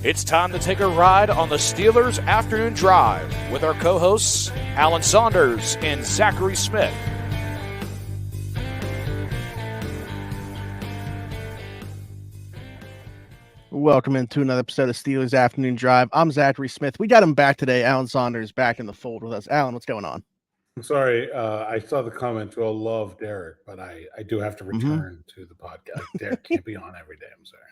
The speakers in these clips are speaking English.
It's time to take a ride on the Steelers Afternoon Drive with our co-hosts, Alan Saunders and Zachary Smith. Welcome into another episode of Steelers Afternoon Drive. I'm Zachary Smith. We got him back today. Alan Saunders back in the fold with us. Alan, what's going on? I'm sorry, I saw the comment, well, love Derek, but I do have to return to the podcast. Derek can't be on every day. I'm sorry.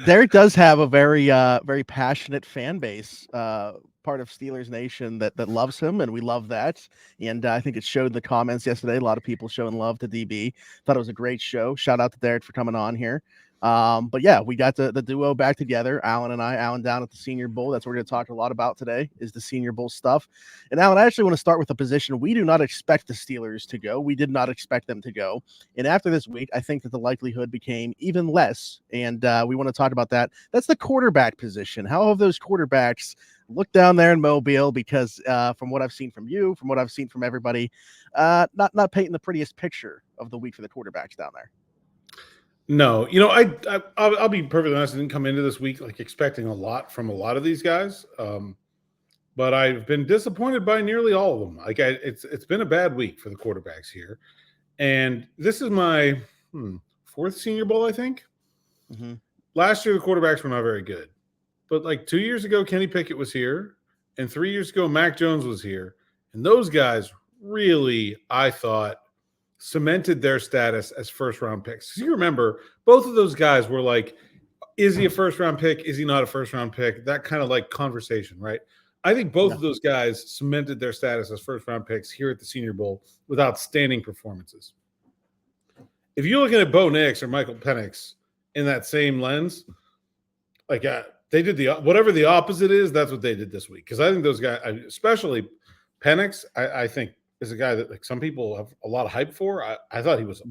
Derek does have a very passionate fan base, part of Steelers Nation that loves him, and we love that. And I think it showed in the comments yesterday. A lot of people showing love to DB. Thought it was a great show. Shout out to Derek for coming on here. But yeah, we got the duo back together, Alan and I. Alan down at the Senior Bowl. That's what we're going to talk a lot about today is the Senior Bowl stuff. And Alan, I actually want to start with a position we do not expect the Steelers to go. We did not expect them to go. And after this week, I think that the likelihood became even less. And we want to talk about that. That's the quarterback position. How have those quarterbacks looked down there in Mobile? Because from what I've seen from you, from what I've seen from everybody, not painting the prettiest picture of the week for the quarterbacks down there. No, I'll be perfectly honest. I didn't come into this week expecting a lot from a lot of these guys, but I've been disappointed by nearly all of them. It's been a bad week for the quarterbacks here, and this is my fourth Senior Bowl, I think. Mm-hmm. Last year the quarterbacks were not very good, but 2 years ago Kenny Pickett was here, and 3 years ago Mac Jones was here, and those guys really, I thought, cemented their status as first-round picks. You remember, both of those guys were like, is he a first-round pick? Is he not a first-round pick? That kind of conversation, right? I think both of those guys cemented their status as first-round picks here at the Senior Bowl with outstanding performances. If you're looking at Bo Nix or Michael Penix in that same lens, they did whatever the opposite is, that's what they did this week. Because I think those guys, especially Penix, I think is a guy that some people have a lot of hype for. I thought he was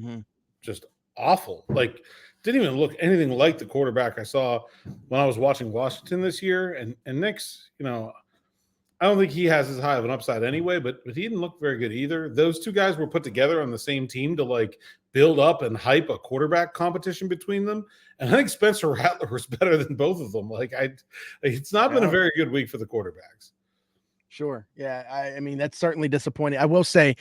just awful. Didn't even look anything like the quarterback I saw when I was watching Washington this year. And Nix, I don't think he has as high of an upside anyway, but he didn't look very good either. Those two guys were put together on the same team to build up and hype a quarterback competition between them. And I think Spencer Rattler was better than both of them. It's not been a very good week for the quarterbacks. Sure. Yeah. I mean, that's certainly disappointing. I will say,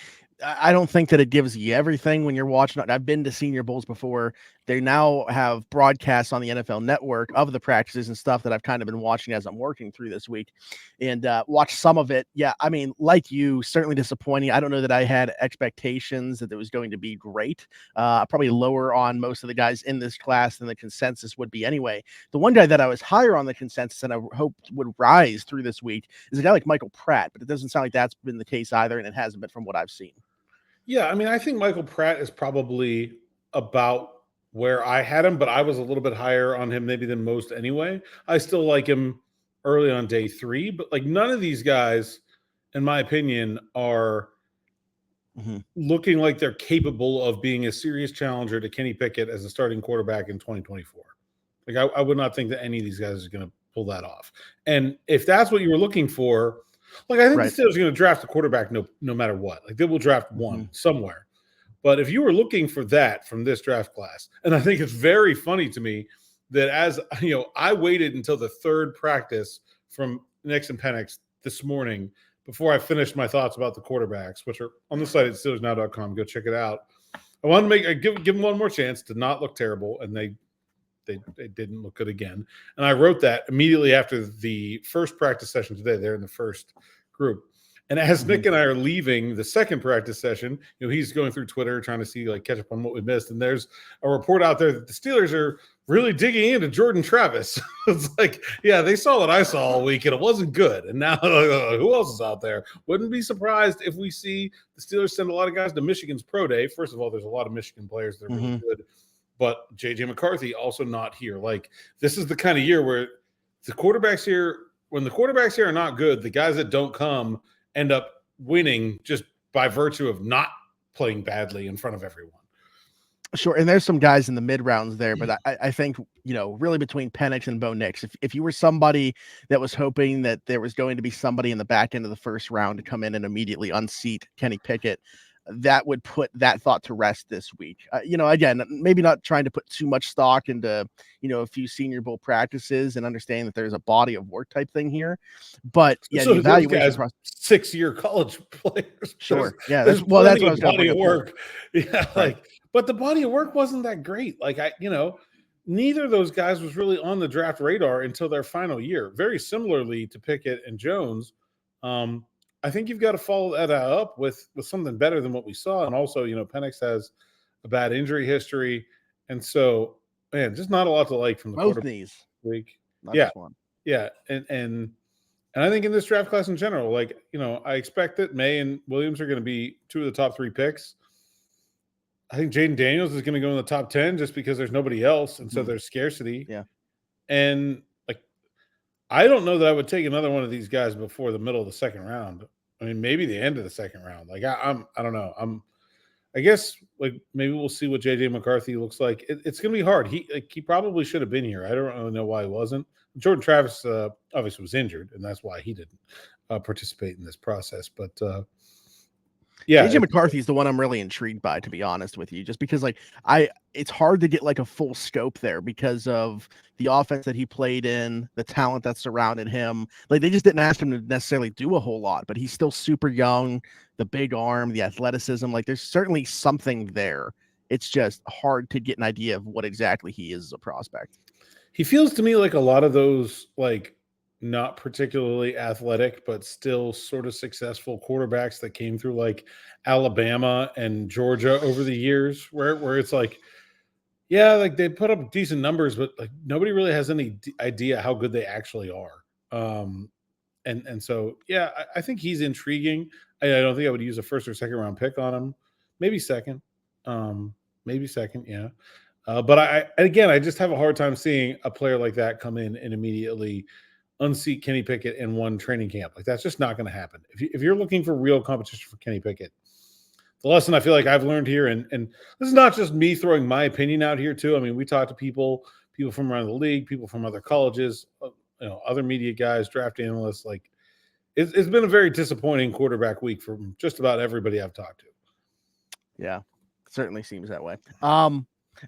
I don't think that it gives you everything when you're watching. I've been to Senior Bowls before. They now have broadcasts on the NFL Network of the practices and stuff that I've kind of been watching as I'm working through this week and watched some of it. Yeah, I mean, like you, certainly disappointing. I don't know that I had expectations that it was going to be great. Probably lower on most of the guys in this class than the consensus would be anyway. The one guy that I was higher on the consensus and I hoped would rise through this week is a guy like Michael Pratt, but it doesn't sound like that's been the case either, and it hasn't been from what I've seen. Yeah, I mean, I think Michael Pratt is probably about where I had him, but I was a little bit higher on him maybe than most anyway. I still like him early on day 3, but none of these guys, in my opinion, are looking like they're capable of being a serious challenger to Kenny Pickett as a starting quarterback in 2024. I would not think that any of these guys are going to pull that off. And if that's what you were looking for, I think the Steelers are going to draft a quarterback no matter what. They will draft one somewhere. But if you were looking for that from this draft class, and I think it's very funny to me that as I waited until the third practice from Nix and Penix this morning before I finished my thoughts about the quarterbacks, which are on the site at SteelersNow.com. Go check it out. I want to give them one more chance to not look terrible, and they didn't look good again. And I wrote that immediately after the first practice session today. They're in the first group. And as Nick and I are leaving the second practice session, he's going through Twitter trying to see, catch up on what we missed. And there's a report out there that the Steelers are really digging into Jordan Travis. It's they saw what I saw all week and it wasn't good. And now who else is out there? Wouldn't be surprised if we see the Steelers send a lot of guys to Michigan's Pro Day. First of all, there's a lot of Michigan players that are really good. But J.J. McCarthy also not here. This is the kind of year where the quarterbacks here, when the quarterbacks here are not good, the guys that don't come end up winning just by virtue of not playing badly in front of everyone. Sure. And there's some guys in the mid rounds there, but I think, really between Penix and Bo Nix, if you were somebody that was hoping that there was going to be somebody in the back end of the first round to come in and immediately unseat Kenny Pickett, that would put that thought to rest this week. Again, maybe not trying to put too much stock into, a few Senior Bowl practices and understanding that there's a body of work type thing here. But yeah, so the evaluation process, 6-year college players. Sure. That's what I was going to bring up. Work. Yeah. Right. But the body of work wasn't that great. Neither of those guys was really on the draft radar until their final year. Very similarly to Pickett and Jones. I think you've got to follow that up with something better than what we saw. And also, Penix has a bad injury history. And so, man, just not a lot to like from the both knees week. Not just one. Yeah. And I think in this draft class in general, I expect that May and Williams are going to be 2 of the top 3 picks. I think Jaden Daniels is going to go in the top 10 just because there's nobody else. And so there's scarcity. Yeah. And I don't know that I would take another one of these guys before the middle of the second round. I mean, maybe the end of the second round. I don't know. I guess maybe we'll see what JJ McCarthy looks like. It's going to be hard. He probably should have been here. I don't really know why he wasn't. Jordan Travis obviously was injured, and that's why he didn't participate in this process. But yeah, JJ McCarthy is the one I'm really intrigued by, to be honest with you, just because it's hard to get a full scope there because of the offense that he played in, the talent that surrounded him. They just didn't ask him to necessarily do a whole lot, but he's still super young, the big arm, the athleticism, there's certainly something there. It's just hard to get an idea of what exactly he is as a prospect. He feels to me like a lot of those not particularly athletic, but still sort of successful quarterbacks that came through Alabama and Georgia over the years where it's they put up decent numbers, but nobody really has any idea how good they actually are. And so, yeah, I think he's intriguing. I don't think I would use a first or second round pick on him. Maybe second. Yeah. But I just have a hard time seeing a player like that come in and immediately unseat Kenny Pickett in one training camp. That's just not going to happen. If you're looking for real competition for Kenny Pickett, the lesson I feel like I've learned here, and this is not just me throwing my opinion out here too. I mean, we talk to people from around the league, people from other colleges, other media guys, draft analysts. It's been a very disappointing quarterback week from just about everybody I've talked to. Yeah, certainly seems that way.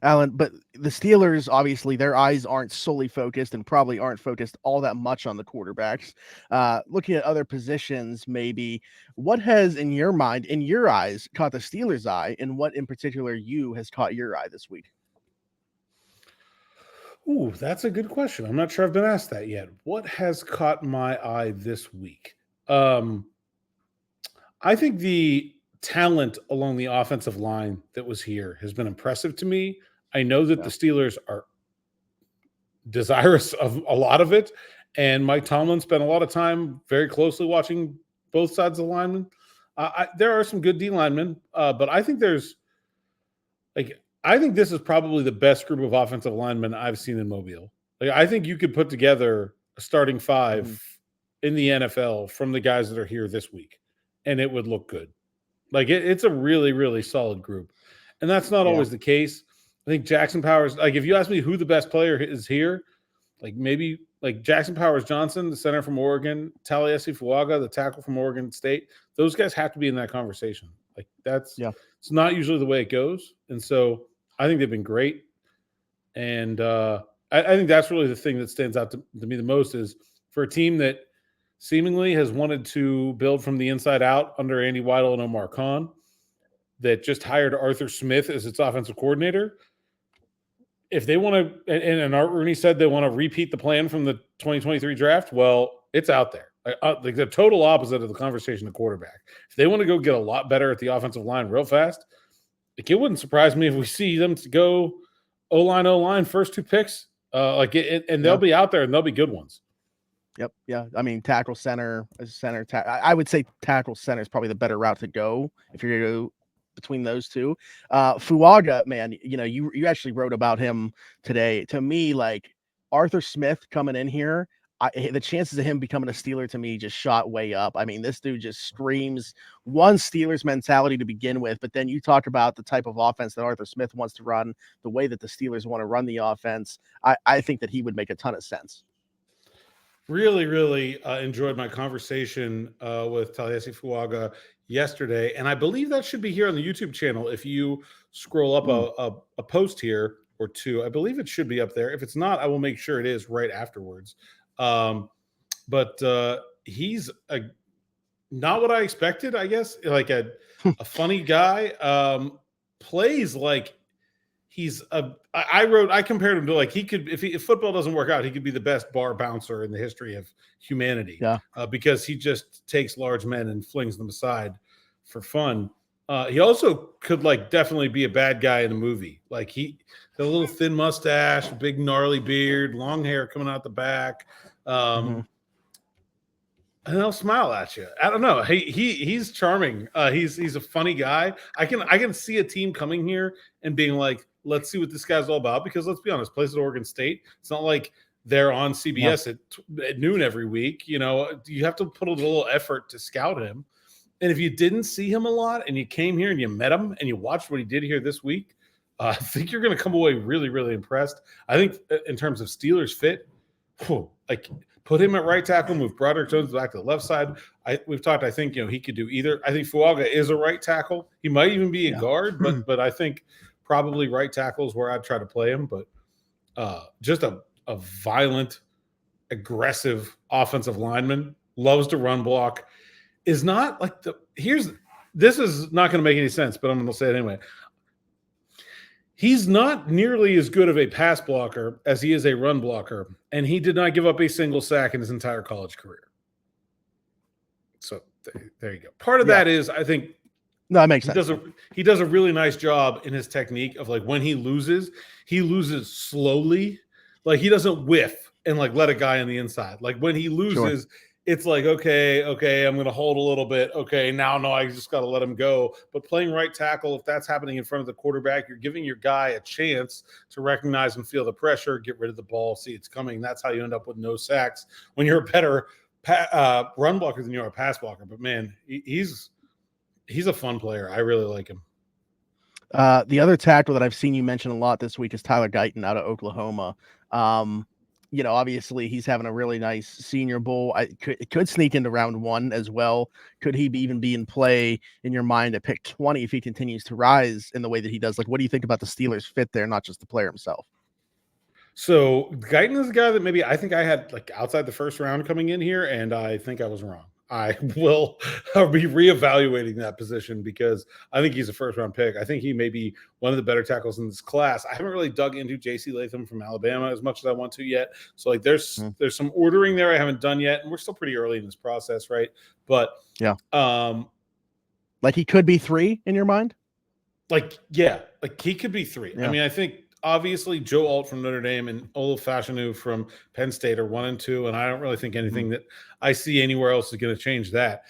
Alan, but the Steelers, obviously, their eyes aren't solely focused and probably aren't focused all that much on the quarterbacks. Looking at other positions, maybe, what has, in your mind, in your eyes, caught the Steelers' eye, and what in particular has caught your eye this week? Ooh, that's a good question. I'm not sure I've been asked that yet. What has caught my eye this week? I think the talent along the offensive line that was here has been impressive to me. I know that the Steelers are desirous of a lot of it, and Mike Tomlin spent a lot of time very closely watching both sides of the linemen. There are some good D linemen, but I think this is probably the best group of offensive linemen I've seen in Mobile. I think you could put together a starting 5 in the NFL from the guys that are here this week, and it would look good. It's a really, really solid group. And that's not always the case. I think Jackson Powers, if you ask me who the best player is here, maybe Jackson Powers Johnson, the center from Oregon, Taliese Fuaga, the tackle from Oregon State, those guys have to be in that conversation. It's not usually the way it goes. And so I think they've been great. And I think that's really the thing that stands out to me the most is for a team that seemingly has wanted to build from the inside out under Andy Weidel and Omar Khan, that just hired Arthur Smith as its offensive coordinator. If they want to, and Art Rooney said they want to repeat the plan from the 2023 draft, well, it's out there. The total opposite of the conversation of quarterback. If they want to go get a lot better at the offensive line real fast, it wouldn't surprise me if we see them to go O-line, first 2 picks. And they'll be out there, and they'll be good ones. Yep. Yeah. I mean, tackle center. I would say tackle center is probably the better route to go if you're going to go between those two. Fuaga, man, you actually wrote about him today. To me, Arthur Smith coming in here, the chances of him becoming a Steeler to me just shot way up. I mean, this dude just screams one Steelers mentality to begin with, but then you talk about the type of offense that Arthur Smith wants to run, the way that the Steelers want to run the offense. I think that he would make a ton of sense. Really enjoyed my conversation with Taliese Fuaga yesterday, and I believe that should be here on the YouTube channel. If you scroll up a post here or two, I believe it should be up there. If it's not, I will make sure it is right afterwards. But he's not what I expected, I guess. Like a funny guy. Plays like he's I compared him to like he could if football doesn't work out, he could be the best bar bouncer in the history of humanity. Yeah. Because he just takes large men and flings them aside for fun. He also could like definitely be a bad guy in a movie. Like he got a little thin mustache, big gnarly beard, long hair coming out the back. And they'll smile at you. I don't know. He's charming. He's a funny guy. I can see a team coming here and being like, let's see what this guy's all about. Because let's be honest, plays at Oregon State. It's not like they're on CBS at noon every week. You know, you have to put a little effort to scout him. And if you didn't see him a lot and you came here and you met him and you watched what he did here this week, I think you're going to come away really impressed. I think in terms of Steelers fit, like put him at right tackle, move Broderick Jones back to the left side. We've talked. I think he could do either. I think Fuaga is a right tackle. He might even be a guard, but I think probably right tackle is where I'd try to play him. But just a violent, aggressive offensive lineman, loves to run block. Is not like this is not going to make any sense, but I'm going to say it anyway. He's not nearly as good of a pass blocker as he is a run blocker, and he did not give up a single sack in his entire college career. So there you go. Part of that is, I think, no, that makes sense. He does a really nice job in his technique of like when he loses slowly. Like he doesn't whiff and like let a guy on the inside. Like when he loses, it's like, okay, I'm going to hold a little bit. Okay, now, no, I just got to let him go. But playing right tackle, if that's happening in front of the quarterback, you're giving your guy a chance to recognize and feel the pressure, get rid of the ball, see it's coming. That's how you end up with no sacks when you're a better run blocker than you are a pass blocker. But, man, he's a fun player. I really like him. The other tackle that I've seen you mention a lot this week is Tyler Guyton out of Oklahoma. Obviously he's having a really nice Senior Bowl. It could sneak into round 1 as well. Could he even be in play in your mind at pick 20 if he continues to rise in the way that he does? Like, what do you think about the Steelers fit there, not just the player himself? So Guyton is a guy that maybe I think I had like outside the first round coming in here, and I think I was wrong. I will be reevaluating that position because I think he's a first-round pick. I think he may be one of the better tackles in this class. I haven't really dug into J.C. Latham from Alabama as much as I want to yet. So, like, there's some ordering there I haven't done yet, and we're still pretty early in this process, right? But like he could be 3 in your mind? Like he could be 3. Yeah. I mean, I think obviously Joe Alt from Notre Dame and Olaf Fashanu from Penn State are 1 and 2, and I don't really think anything that I see anywhere else is going to change that.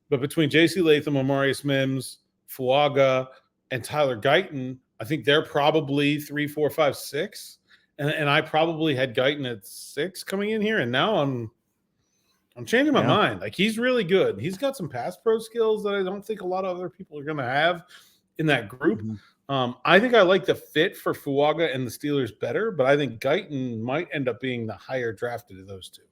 But between J.C. Latham, Amarius Mims, Fuaga, and Tyler Guyton, I think they're probably 3, 4, 5, 6. And I probably had Guyton at 6 coming in here, and now I'm changing my mind. Like, he's really good. He's got some pass pro skills that I don't think a lot of other people are going to have in that group. I think I like the fit for Fuaga and the Steelers better, but I think Guyton might end up being the higher drafted of those two.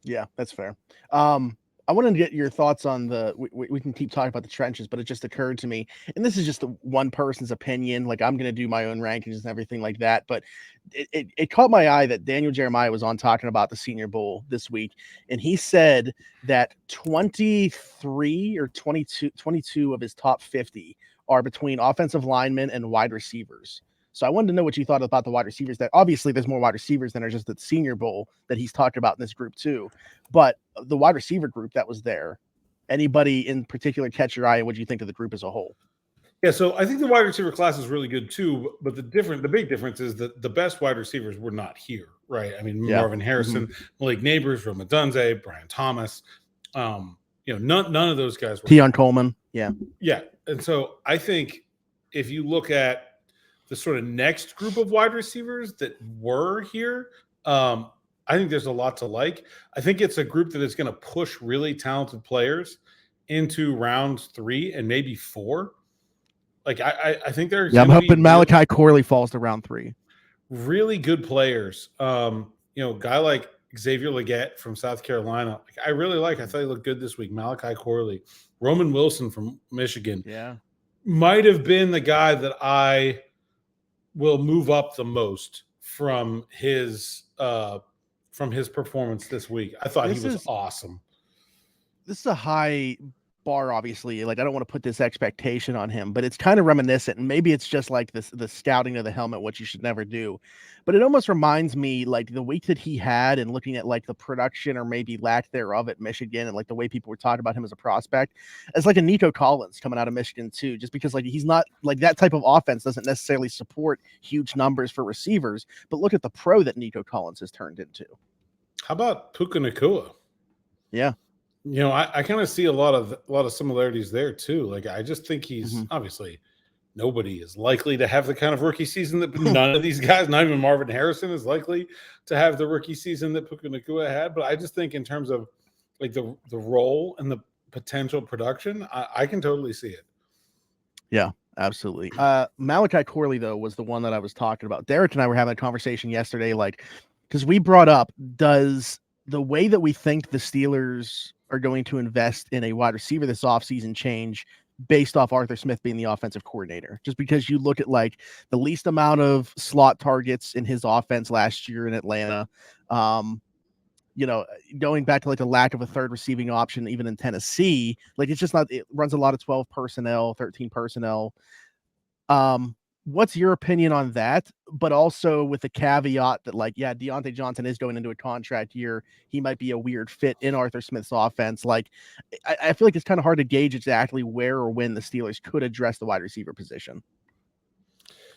Yeah, that's fair. I wanted to get your thoughts on we can keep talking about the trenches, but it just occurred to me, and this is just one person's opinion. Like, I'm going to do my own rankings and everything like that, but it caught my eye that Daniel Jeremiah was on talking about the Senior Bowl this week, and he said that 23 or 22 of his top 50 are between offensive linemen and wide receivers. So I wanted to know what you thought about the wide receivers. That obviously there's more wide receivers than are just the Senior Bowl that he's talked about in this group too. But the wide receiver group that was there, anybody in particular catch your eye, and what do you think of the group as a whole? Yeah, so I think the wide receiver class is really good too. But the big difference is that the best wide receivers were not here, right? I mean, Marvin Harrison, Malik Neighbors, Rome Odunze, Brian Thomas. None of those guys were. Keon Coleman. Yeah. And so I think if you look at the sort of next group of wide receivers that were here, I think there's a lot to like. I think it's a group that is going to push really talented players into round 3 and maybe 4. Like I think there's. Yeah, I'm hoping Malachi Corley falls to round 3. Really good players. Guy like Xavier Legette from South Carolina. I really like. I thought he looked good this week. Malachi Corley, Roman Wilson from Michigan. Yeah, might have been the guy that I will move up the most from his performance this week. I thought he was awesome. This is a high bar, obviously. Like, I don't want to put this expectation on him, but it's kind of reminiscent, and maybe it's just like this, the scouting of the helmet, what you should never do. But it almost reminds me, like, the week that he had, and looking at like the production or maybe lack thereof at Michigan, and like the way people were talking about him as a prospect, as like a Nico Collins coming out of Michigan too, just because like he's not like that type of offense doesn't necessarily support huge numbers for receivers. But look at the pro that Nico Collins has turned into. How about Puka Nacua? Yeah. You know, I kind of see a lot of similarities there too. Like, I just think he's obviously nobody is likely to have the kind of rookie season that none of these guys, not even Marvin Harrison, is likely to have the rookie season that Puka Nacua had. But I just think in terms of like the role and the potential production, I can totally see it. Yeah, absolutely. Malachi Corley, though, was the one that I was talking about. Derek and I were having a conversation yesterday, like, because we brought up, does the way that we think the Steelers are going to invest in a wide receiver this offseason change based off Arthur Smith being the offensive coordinator? Just because you look at like the least amount of slot targets in his offense last year in Atlanta, you know, going back to like the lack of a third receiving option, even in Tennessee, like it's just not, it runs a lot of 12 personnel, 13 personnel. What's your opinion on that? But also with the caveat that, like, yeah, Deontay Johnson is going into a contract year. He might be a weird fit in Arthur Smith's offense. Like, I feel like it's kind of hard to gauge exactly where or when the Steelers could address the wide receiver position.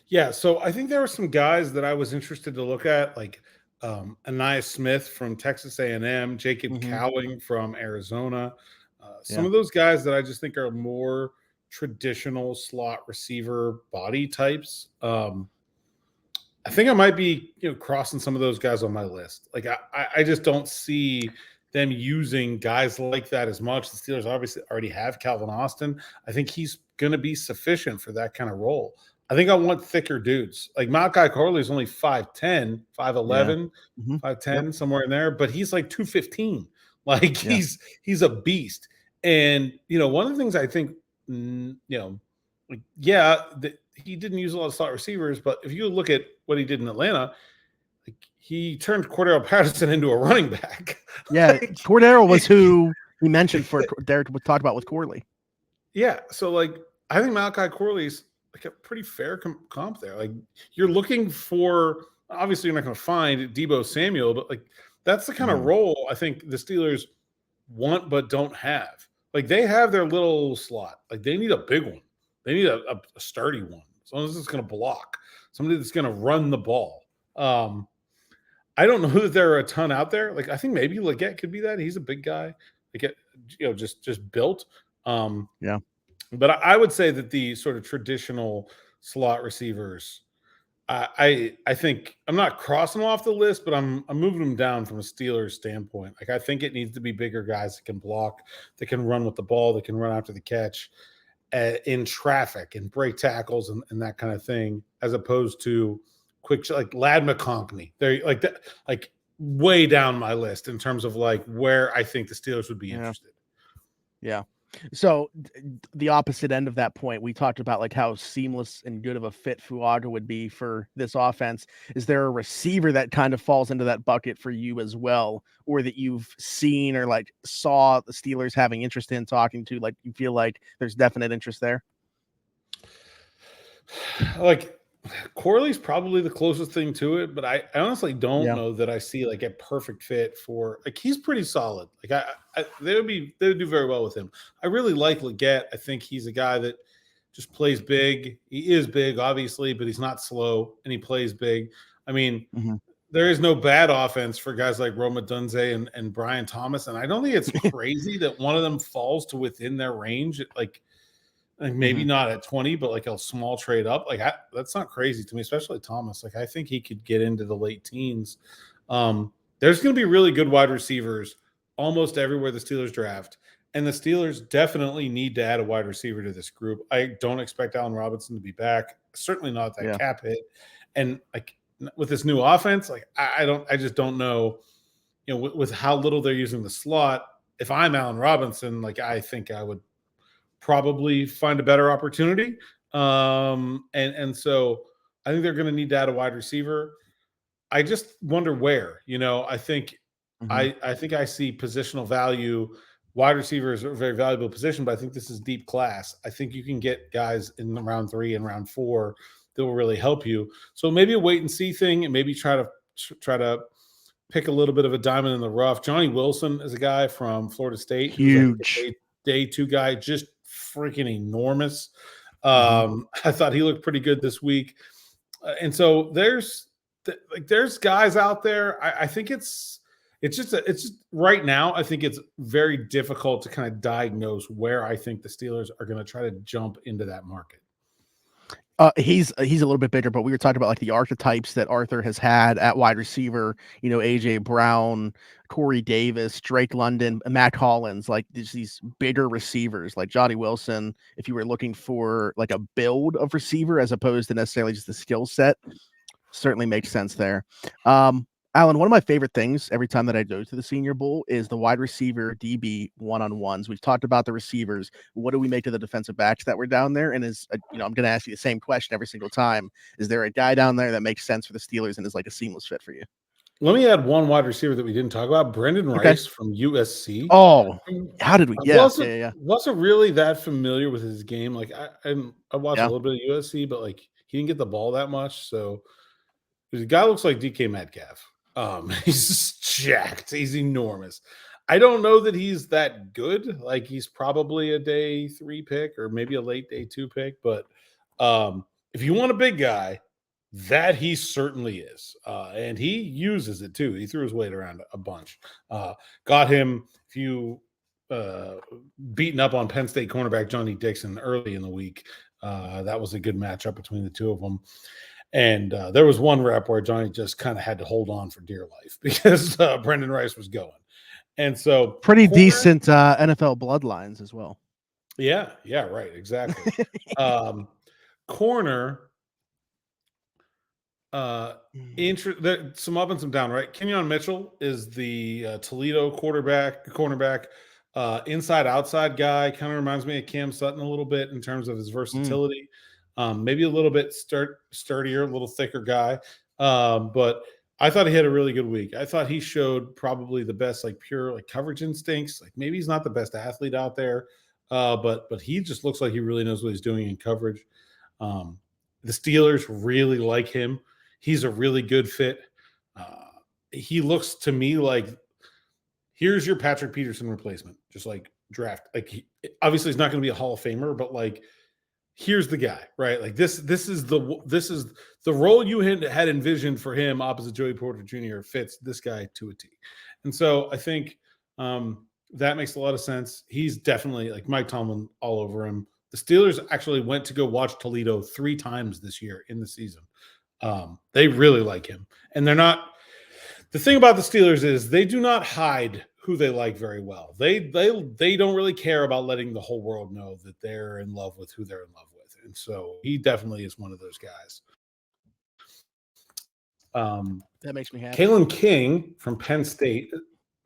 Yeah, so I think there were some guys that I was interested to look at, like Anais Smith from Texas A&M, Jacob Cowing from Arizona. Some of those guys that I just think are more traditional slot receiver body types. I think I might be, crossing some of those guys on my list. Like I just don't see them using guys like that as much. The Steelers obviously already have Calvin Austin. I think he's going to be sufficient for that kind of role. I think I want thicker dudes. Like Malachi Corley is only 5'10", 5'11", 5'10", somewhere in there, but he's like 215. Like he's a beast. And, one of the things I think, he didn't use a lot of slot receivers, but if you look at what he did in Atlanta, like he turned Cordero Patterson into a running back. Yeah, Cordero was who he mentioned for Derek was talked about with Corley. Yeah, so like I think Malachi Corley's like a pretty fair comp there. Like you're looking for, obviously you're not going to find Deebo Samuel, but like that's the kind of role I think the Steelers want but don't have. Like they have their little slot. Like they need a big one. They need a sturdy one. Someone that's going to block. Somebody that's going to run the ball. I don't know that there are a ton out there. Like I think maybe Legette could be that. He's a big guy. Legette, just built. But I would say that the sort of traditional slot receivers, I think I'm not crossing them off the list, but I'm moving them down from a Steelers standpoint. Like I think it needs to be bigger guys that can block, that can run with the ball, that can run after the catch in traffic and break tackles and that kind of thing, as opposed to quick like Ladd McConkey. They're like that, like way down my list in terms of like where I think the Steelers would be interested. Yeah. So the opposite end of that point, we talked about like how seamless and good of a fit Fuaga would be for this offense. Is there a receiver that kind of falls into that bucket for you as well, or that you've seen or like saw the Steelers having interest in talking to, like you feel like there's definite interest there? Like Corley's probably the closest thing to it, but I honestly don't know that I see like a perfect fit for, like, he's pretty solid. Like they would do very well with him. I really like Legette. I think he's a guy that just plays big. He is big, obviously, but he's not slow and he plays big. I mean, there is no bad offense for guys like Roma Dunze and Brian Thomas. And I don't think it's crazy that one of them falls to within their range. Like maybe not at 20, but like a small trade up. Like that's not crazy to me, especially Thomas. Like I think he could get into the late teens. There's going to be really good wide receivers almost everywhere the Steelers draft. And the Steelers definitely need to add a wide receiver to this group. I don't expect Allen Robinson to be back. Certainly not that cap hit. And like with this new offense, like I just don't know with how little they're using the slot, if I'm Allen Robinson, like I think I would probably find a better opportunity. And so I think they're going to need to add a wide receiver. I just wonder where. I think I think I see positional value. Wide receiver is a very valuable position, but I think this is deep class. I think you can get guys in round 3 and round 4 that will really help you. So maybe a wait and see thing, and maybe try to pick a little bit of a diamond in the rough. Johnny Wilson is a guy from Florida State. Huge. Who's like day 2 guy, just freaking enormous. I thought he looked pretty good this week. And so there's guys out there. I think it's just right now, I think it's very difficult to kind of diagnose where I think the Steelers are going to try to jump into that market. He's a little bit bigger, but we were talking about like the archetypes that Arthur has had at wide receiver, AJ Brown, Corey Davis, Drake London, Matt Collins, like these bigger receivers like Johnny Wilson. If you were looking for like a build of receiver as opposed to necessarily just a skill set, certainly makes sense there. Alan, one of my favorite things every time that I go to the Senior Bowl is the wide receiver DB one-on-ones. We've talked about the receivers. What do we make of the defensive backs that were down there? And I'm going to ask you the same question every single time. Is there a guy down there that makes sense for the Steelers and is like a seamless fit for you? Let me add one wide receiver that we didn't talk about, Brendan Rice from USC. Oh, how did we? Wasn't really that familiar with his game. Like I watched a little bit of USC, but like he didn't get the ball that much. So the guy looks like DK Metcalf. He's jacked. He's enormous. I don't know that he's that good. Like he's probably a day 3 pick or maybe a late day 2 pick. But if you want a big guy, that he certainly is. And he uses it too. He threw his weight around a bunch. Got him a few beaten up on Penn State cornerback Johnny Dixon early in the week. That was a good matchup between the two of them. And there was one rep where Johnny just kind of had to hold on for dear life because Brendan Rice was going. And so pretty decent NFL bloodlines as well. Yeah, right, exactly. Corner, some up and some down, right? Kenyon Mitchell is the Toledo cornerback, inside-outside guy. Kind of reminds me of Cam Sutton a little bit in terms of his versatility. Maybe a little bit sturdier, a little thicker guy. But I thought he had a really good week. I thought he showed probably the best, like pure like coverage instincts. Like maybe he's not the best athlete out there, but he just looks like he really knows what he's doing in coverage. The Steelers really like him. He's a really good fit. He looks to me like here's your Patrick Peterson replacement, just like draft. Like obviously he's not going to be a Hall of Famer, but like here's the guy, right? Like this is the role you had envisioned for him opposite Joey Porter Jr. fits this guy to a T. And so I think that makes a lot of sense. He's definitely like Mike Tomlin all over him. The Steelers actually went to go watch Toledo 3 times this year in the season. They really like him. And they're not – the thing about the Steelers is they do not hide who they like very well. They don't really care about letting the whole world know that they're in love with who they're in love with. And so he definitely is one of those guys. That makes me happy. Kalen King from Penn State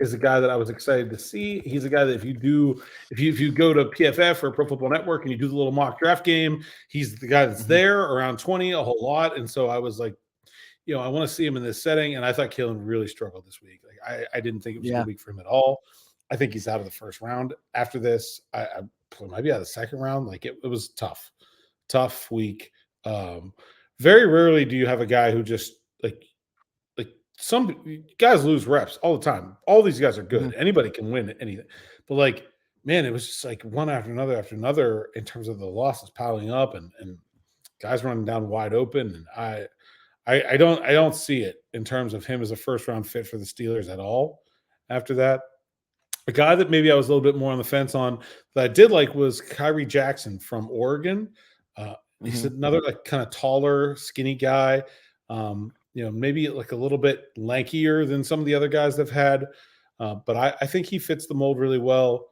is a guy that I was excited to see. He's a guy that if you go to PFF or Pro Football Network and you do the little mock draft game, he's the guy that's there around 20 a whole lot. And so I was like, I want to see him in this setting. And I thought Kalen really struggled this week. Like I didn't think it was a good week for him at all. I think he's out of the first round. After this, I might be out of the second round. Like it was tough week. Very rarely do you have a guy who just like some guys lose reps all the time. All these guys are good. Anybody can win anything. But like, man, it was just like one after another in terms of the losses piling up and guys running down wide open. And I don't see it in terms of him as a first round fit for the Steelers at all. After that, a guy that maybe I was a little bit more on the fence on that I did like was Kyrie Jackson from Oregon. He's another like kind of taller, skinny guy. Maybe like a little bit lankier than some of the other guys they've had. But I think he fits the mold really well.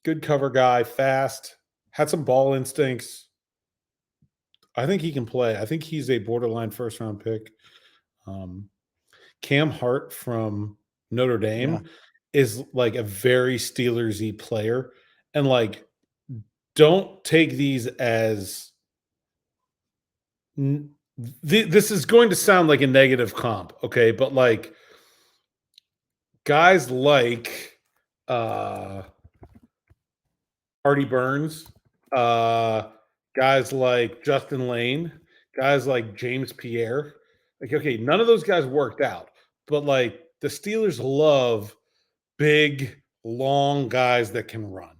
Good cover guy, fast, had some ball instincts. I think he can play. I think he's a borderline first-round pick. Cam Hart from Notre Dame is like a very Steelers-y player. And like, don't take these as this is going to sound like a negative comp, okay? But like guys like Artie Burns, guys like Justin Lane, guys like James Pierre. Like, okay, none of those guys worked out, but like the Steelers love big, long guys that can run.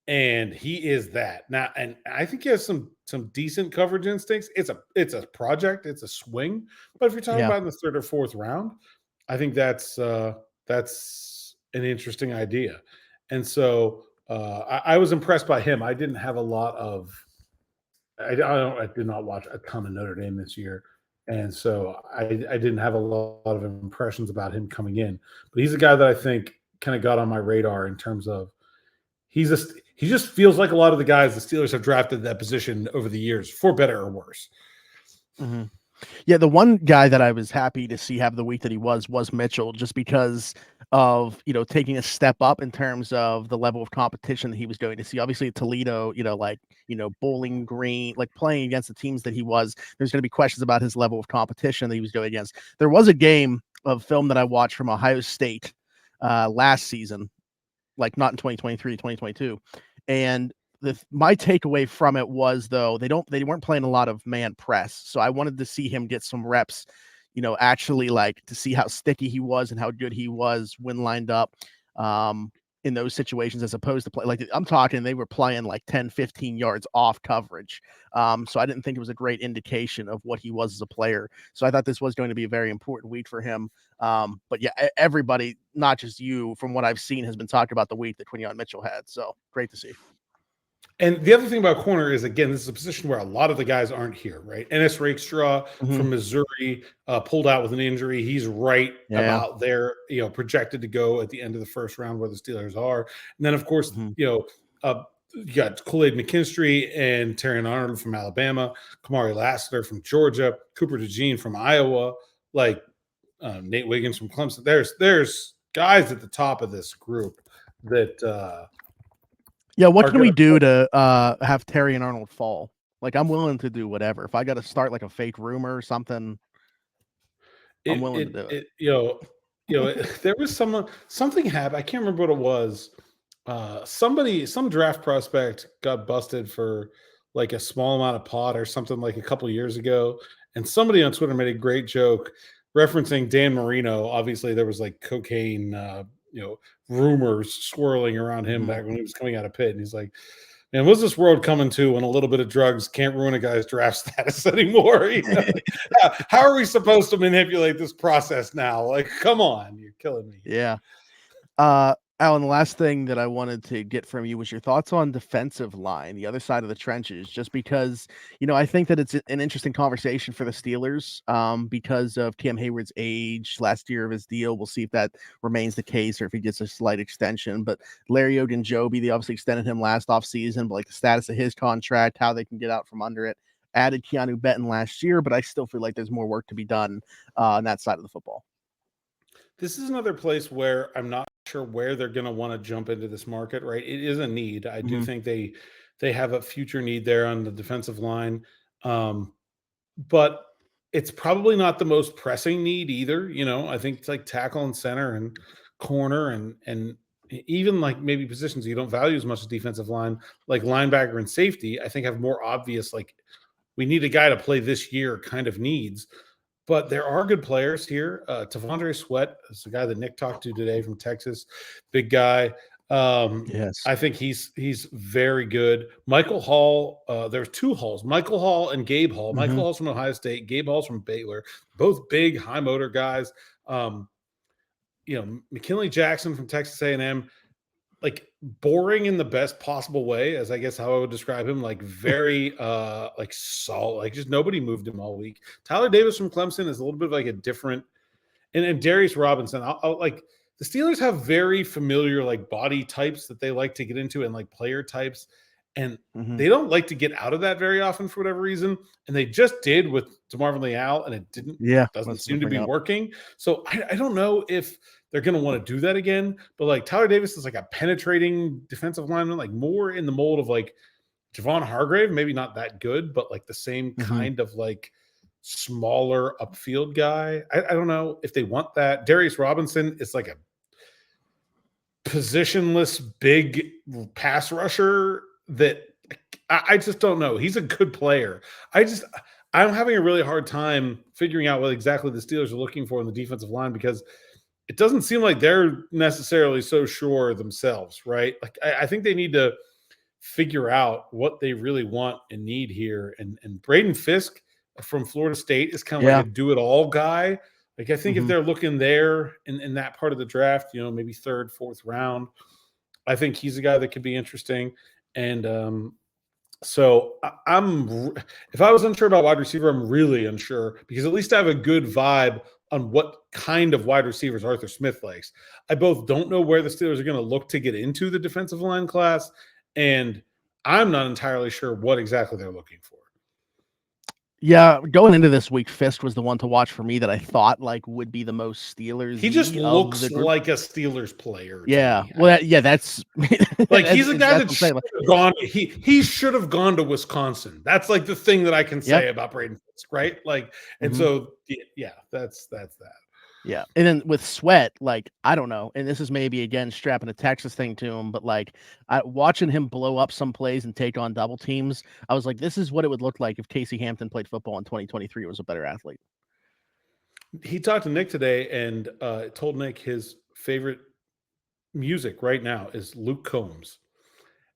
And he is that. Now, and I think he has some decent coverage instincts. It's a project, it's a swing. But if you're talking about in the third or fourth round, I think that's an interesting idea. And so I was impressed by him. I didn't have a lot of I did not watch a ton of Notre Dame this year. And so I didn't have a lot of impressions about him coming in. But he's a guy that I think kind of got on my radar in terms of he just feels like a lot of the guys the Steelers have drafted that position over the years, for better or worse. Mm-hmm. Yeah, the one guy that I was happy to see have the week that he was Mitchell, just because of, taking a step up in terms of the level of competition that he was going to see. Obviously, at Toledo, Bowling Green, like playing against the teams that he was, there's going to be questions about his level of competition that he was going against. There was a game of film that I watched from Ohio State last season, like not in 2023, 2022. And my takeaway from it was, though, they weren't playing a lot of man press. So I wanted to see him get some reps, actually like to see how sticky he was and how good he was when lined up in those situations, as opposed to play. Like I'm talking, they were playing like 10, 15 yards off coverage. So I didn't think it was a great indication of what he was as a player. So I thought this was going to be a very important week for him. But yeah, everybody, not just you, from what I've seen, has been talking about the week that Guyon Mitchell had. So great to see. And the other thing about corner is, again, this is a position where a lot of the guys aren't here, right? Ennis Rakestraw from Missouri pulled out with an injury. He's right about there, projected to go at the end of the first round where the Steelers are. And then, of course, you got Kool-Aid McKinstry and Terrion Arnold from Alabama, Kamari Lassiter from Georgia, Cooper DeJean from Iowa, like Nate Wiggins from Clemson. There's guys at the top of this group that what can we do to have Terrion Arnold fall? Like, I'm willing to do whatever. If I got to start like a fake rumor or something, I'm willing to do it. There was something happened. I can't remember what it was. Some draft prospect got busted for like a small amount of pot or something like a couple of years ago. And somebody on Twitter made a great joke referencing Dan Marino. Obviously there was like cocaine, rumors swirling around him back when he was coming out of Pitt. And he's like, man, what's this world coming to when a little bit of drugs can't ruin a guy's draft status anymore? How are we supposed to manipulate this process now? Like, come on, you're killing me. Yeah. Alan, the last thing that I wanted to get from you was your thoughts on defensive line, the other side of the trenches, just because, I think that it's an interesting conversation for the Steelers because of Cam Hayward's age, last year of his deal. We'll see if that remains the case or if he gets a slight extension. But Larry Ogunjobi, they obviously extended him last offseason, but like the status of his contract, how they can get out from under it. Added Keanu Benton last year, but I still feel like there's more work to be done on that side of the football. This is another place where I'm not sure where they're going to want to jump into this market, right? It is a need. I do think they have a future need there on the defensive line. But it's probably not the most pressing need either. I think it's like tackle and center and corner and even like maybe positions you don't value as much as defensive line, like linebacker and safety, I think have more obvious, like we need a guy to play this year kind of needs. But there are good players here. Tavondre Sweat is the guy that Nick talked to today from Texas. Big guy. Yes. I think he's very good. Michael Hall, there's two Halls, Michael Hall and Gabe Hall. Michael Hall's from Ohio State. Gabe Hall's from Baylor. Both big, high motor guys. McKinley Jackson from Texas A&M. Like boring in the best possible way, as I guess how I would describe him, like very like solid, like just nobody moved him all week. Tyler Davis from Clemson is a little bit of like a different, and Darius Robinson. I'll like the Steelers have very familiar like body types that they like to get into and like player types, and they don't like to get out of that very often for whatever reason. And they just did with DeMarvin Leal, and it doesn't seem to be working. So I don't know if they're going to want to do that again. But like Tyler Davis is like a penetrating defensive lineman, like more in the mold of like Javon Hargrave, maybe not that good, but like the same kind of like smaller upfield guy. I don't know if they want that. Darius Robinson is like a positionless big pass rusher that I just don't know. He's a good player. I'm having a really hard time figuring out what exactly the Steelers are looking for in the defensive line because it doesn't seem like they're necessarily so sure themselves, right? Like I think they need to figure out what they really want and need here. And Braden Fisk from Florida State is kind of like a do-it-all guy. Like I think if they're looking there in that part of the draft, you know, maybe 3rd, 4th round, I think he's a guy that could be interesting. And so if I was unsure about wide receiver, I'm really unsure because at least I have a good vibe on what kind of wide receivers Arthur Smith likes. I both don't know where the Steelers are going to look to get into the defensive line class, and I'm not entirely sure what exactly they're looking for. Yeah, going into this week, Fisk was the one to watch for me that I thought like would be the most Steelers. He just looks like a Steelers player. Yeah, well, that's like he's a guy that should have gone. He should have gone to Wisconsin. That's like the thing that I can say about Braden Fisk, right? Like, and so yeah, that's that. Yeah, and then with Sweat, like I don't know, and this is maybe again strapping a Texas thing to him, but like watching him blow up some plays and take on double teams, I was like, this is what it would look like if Casey Hampton played football in 2023. Was a better athlete. He talked to Nick today and told Nick his favorite music right now is Luke Combs,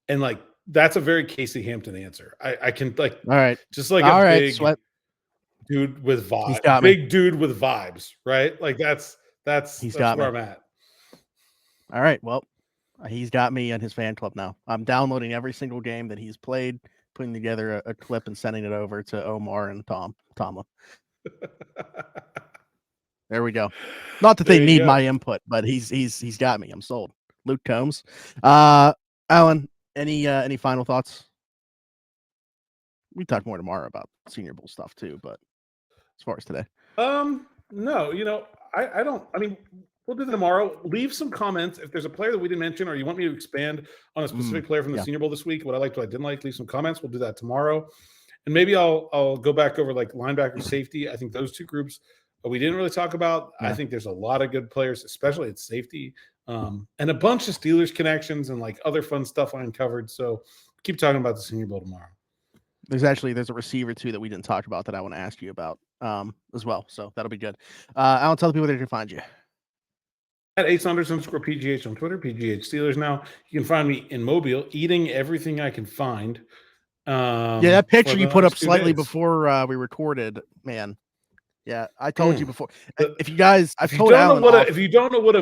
and like that's a very Casey Hampton answer. I can like all right, just like all a right, big Sweat. Dude with vibes, big dude with vibes, right? Like that's where I'm at. All right, well, he's got me in his fan club now. I'm downloading every single game that he's played, putting together a clip and sending it over to Omar and Tomla. There we go. Not that they need my input, but he's got me. I'm sold. Luke Combs. Alan, any final thoughts? We talk more tomorrow about Senior Bowl stuff too, but as far as today, no, you know, I don't. I mean, we'll do that tomorrow. Leave some comments if there's a player that we didn't mention, or you want me to expand on a specific player from the Senior Bowl this week. What I liked, what I didn't like. Leave some comments. We'll do that tomorrow, and maybe I'll go back over like linebacker, safety. I think those two groups we didn't really talk about. Yeah. I think there's a lot of good players, especially at safety, and a bunch of Steelers connections and like other fun stuff I uncovered. So keep talking about the Senior Bowl tomorrow. There's a receiver too that we didn't talk about that I want to ask you about as well. So that'll be good. Alan, tell the people where they can find you. At @Saunders_PGH on Twitter, PGH Steelers now. You can find me in Mobile eating everything I can find. That picture you put up slightly before we recorded, man. Yeah, I told you before. If you guys, I've told Alan. If you don't know what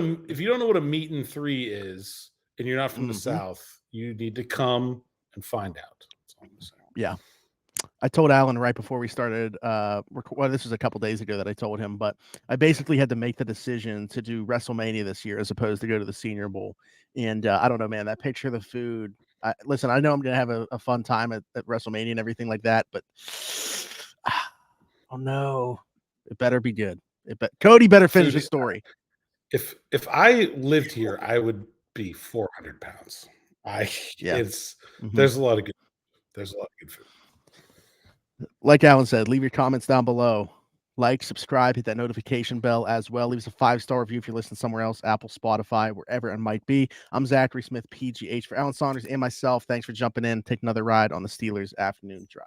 a meat and 3 is, and you're not from the South, you need to come and find out. That's all I'm saying. Yeah. I told Alan right before we started. This was a couple days ago that I told him, but I basically had to make the decision to do WrestleMania this year as opposed to go to the Senior Bowl. And I don't know, man, that picture of the food. Listen, I know I'm going to have a fun time at WrestleMania and everything like that, but oh no, it better be good. Cody better finish the story. If I lived here, I would be 400 pounds. There's a lot of good. There's a lot of good food. Like Alan said, leave your comments down below. Like, subscribe, hit that notification bell as well. Leave us a 5-star review if you're listening somewhere else, Apple, Spotify, wherever it might be. I'm Zachary Smith, PGH, for Alan Saunders and myself. Thanks for jumping in. Take another ride on the Steelers Afternoon Drive.